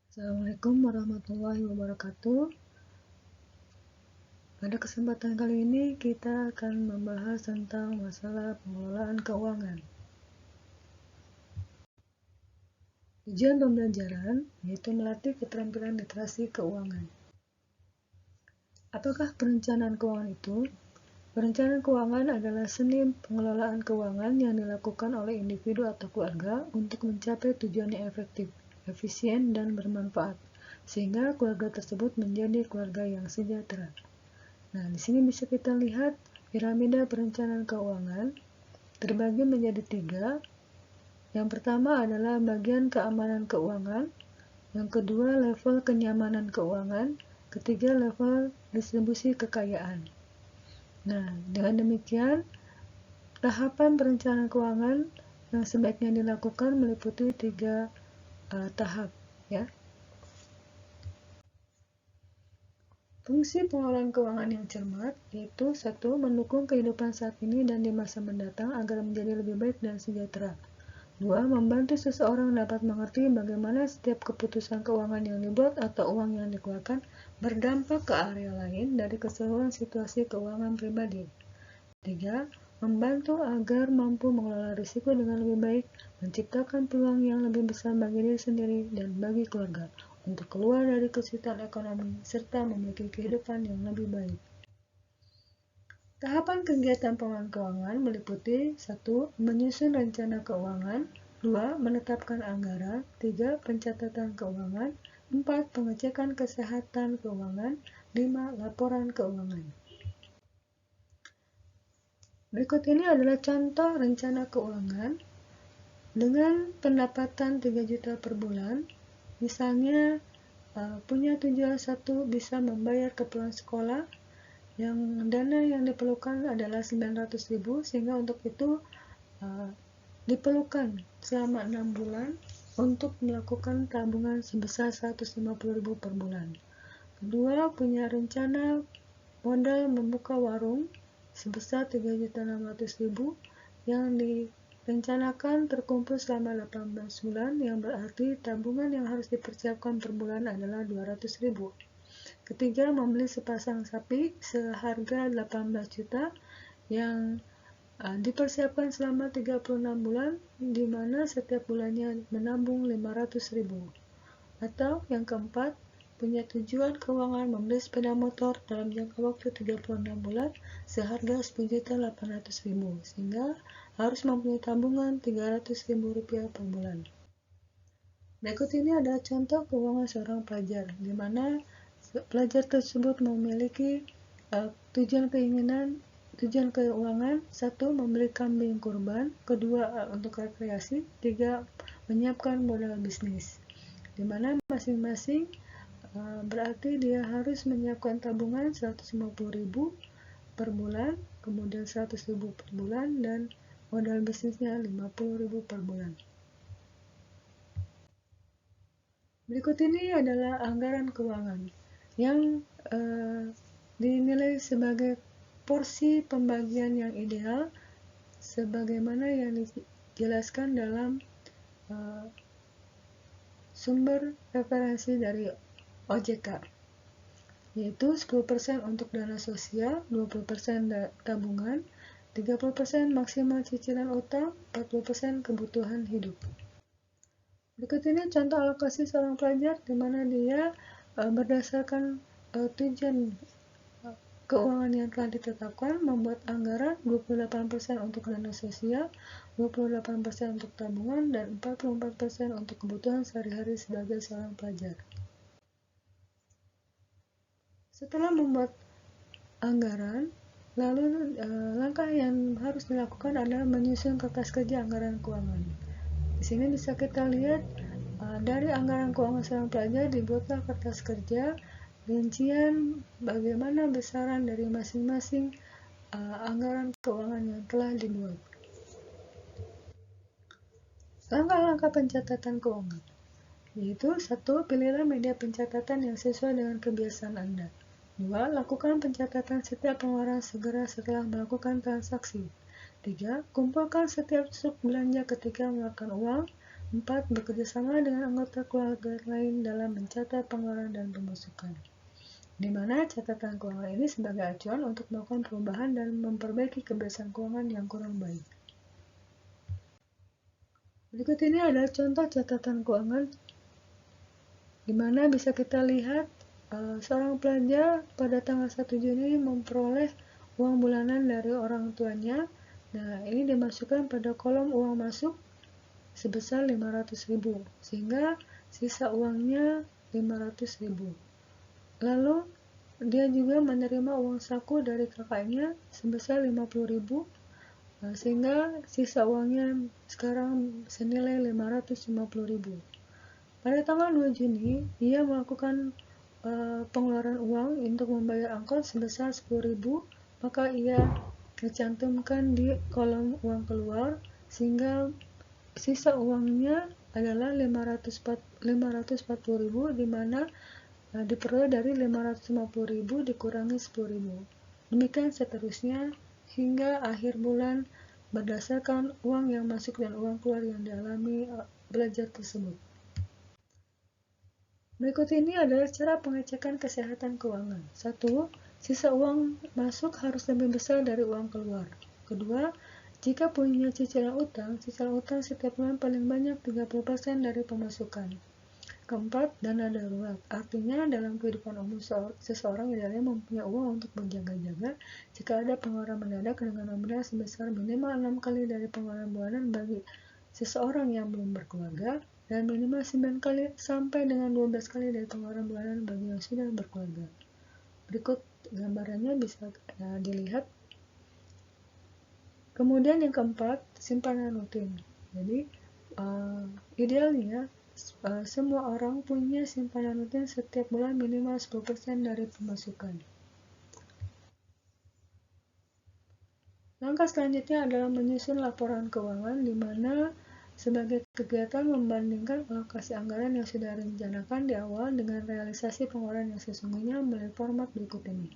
Assalamualaikum warahmatullahi wabarakatuh. Pada kesempatan kali ini kita akan membahas tentang masalah pengelolaan keuangan. Tujuan pembelajaran yaitu melatih keterampilan literasi keuangan. Apakah perencanaan keuangan itu? Perencanaan keuangan adalah seni pengelolaan keuangan yang dilakukan oleh individu atau keluarga untuk mencapai tujuan yang efektif, efisien, dan bermanfaat, sehingga keluarga tersebut menjadi keluarga yang sejahtera. Nah, di sini bisa kita lihat piramida perencanaan keuangan terbagi menjadi 3. Yang pertama adalah bagian keamanan keuangan, yang kedua level kenyamanan keuangan, ketiga level distribusi kekayaan. Nah, dengan demikian, tahapan perencanaan keuangan yang sebaiknya dilakukan meliputi 3 tahap, ya. Fungsi pengelolaan keuangan yang cermat yaitu 1. Mendukung kehidupan saat ini dan di masa mendatang agar menjadi lebih baik dan sejahtera. 2. Membantu seseorang dapat mengerti bagaimana setiap keputusan keuangan yang dibuat atau uang yang dikeluarkan berdampak ke area lain dari keseluruhan situasi keuangan pribadi. 3. Membantu agar mampu mengelola risiko dengan lebih baik, menciptakan peluang yang lebih besar bagi diri sendiri dan bagi keluarga untuk keluar dari kesulitan ekonomi serta memiliki kehidupan yang lebih baik. Tahapan kegiatan pengelolaan keuangan meliputi 1. Menyusun rencana keuangan, 2. Menetapkan anggaran, 3. Pencatatan keuangan, 4. Pengecekan kesehatan keuangan, 5. Laporan keuangan. Berikut ini adalah contoh rencana keuangan dengan pendapatan 3 juta per bulan. Misalnya punya tujuan 1 bisa membayar keperluan sekolah, yang dana yang diperlukan adalah 900.000, sehingga untuk itu diperlukan selama 6 bulan untuk melakukan tabungan sebesar 150.000 per bulan. Kedua, punya rencana modal membuka warung sebesar 3.600.000 yang direncanakan terkumpul selama 18 bulan, yang berarti tabungan yang harus dipersiapkan per bulan adalah 200.000. Ketiga, membeli sepasang sapi seharga 18 juta yang dipersiapkan selama 36 bulan, di mana setiap bulannya menabung 500.000. Atau yang keempat, punya tujuan keuangan membeli sepeda motor dalam jangka waktu 36 bulan seharga 10.800.000, sehingga harus mempunyai tabungan 300.000 rupiah per bulan. Berikut ini adalah contoh keuangan seorang pelajar, di mana pelajar tersebut memiliki tujuan keuangan: 1. Membeli kambing kurban, kedua untuk rekreasi, 3. Menyiapkan modal bisnis, di mana masing-masing berarti dia harus menyiapkan tabungan 150.000 per bulan, kemudian 100.000 per bulan, dan modal bisnisnya 50.000 per bulan. Berikut ini adalah anggaran keuangan yang dinilai sebagai porsi pembagian yang ideal sebagaimana yang dijelaskan dalam sumber referensi dari OJK, yaitu 10% untuk dana sosial, 20% tabungan, 30% maksimal cicilan utang, 40% kebutuhan hidup. Berikut ini contoh alokasi seorang pelajar di mana dia berdasarkan tujuan keuangan yang telah ditetapkan membuat anggaran 28% untuk dana sosial, 28% untuk tabungan, dan 44% untuk kebutuhan sehari-hari sebagai seorang pelajar. Setelah membuat anggaran, lalu langkah yang harus dilakukan adalah menyusun kertas kerja anggaran keuangan. Di sini bisa kita lihat dari anggaran keuangan seorang pelajar dibuatlah kertas kerja rincian bagaimana besaran dari masing-masing anggaran keuangan yang telah dibuat. Langkah-langkah pencatatan keuangan yaitu 1. Pilihlah media pencatatan yang sesuai dengan kebiasaan Anda. 2. Lakukan pencatatan setiap pengeluaran segera setelah melakukan transaksi. 3. Kumpulkan setiap slip belanja ketika mengeluarkan uang. 4. Bekerjasama dengan anggota keluarga lain dalam mencatat pengeluaran dan pemasukan, di mana catatan keuangan ini sebagai acuan untuk melakukan perubahan dan memperbaiki kebiasaan keuangan yang kurang baik. Berikut ini adalah contoh catatan keuangan, di mana bisa kita lihat seorang pelajar pada tanggal 1 Juni memperoleh uang bulanan dari orang tuanya. Nah, ini dimasukkan pada kolom uang masuk sebesar 500.000, sehingga sisa uangnya 500.000. Lalu dia juga menerima uang saku dari kakaknya sebesar 50.000, sehingga sisa uangnya sekarang senilai 550.000. Pada tanggal 2 Juni, ia melakukan pengeluaran uang untuk membayar angkot sebesar 10.000, maka ia mencantumkan di kolom uang keluar, sehingga sisa uangnya adalah 540.000, di mana diperoleh dari 550.000 dikurangi 10.000. Demikian seterusnya hingga akhir bulan berdasarkan uang yang masuk dan uang keluar yang dialami pelajar tersebut. Berikut ini adalah cara pengecekan kesehatan keuangan. 1. Sisa uang masuk harus lebih besar dari uang keluar. Kedua, jika punya cicilan utang setiap bulan paling banyak 30% dari pemasukan. Keempat, dana darurat. Artinya dalam kehidupan umum seseorang idealnya mempunyai uang untuk berjaga-jaga jika ada pengeluaran mendadak dengan nominal sebesar minimal 6 kali dari pengeluaran bulanan bagi seseorang yang belum berkeluarga, dan minimal 9 kali sampai dengan 12 kali dari pengeluaran bulanan bagi yang sudah berkeluarga. Berikut gambarannya bisa dilihat. Kemudian yang keempat, simpanan rutin. Jadi idealnya semua orang punya simpanan rutin setiap bulan minimal 10% dari pemasukan. Langkah selanjutnya adalah menyusun laporan keuangan, di mana sebagai kegiatan membandingkan alokasi anggaran yang sudah direncanakan di awal dengan realisasi pengeluaran yang sesungguhnya melalui format berikut ini.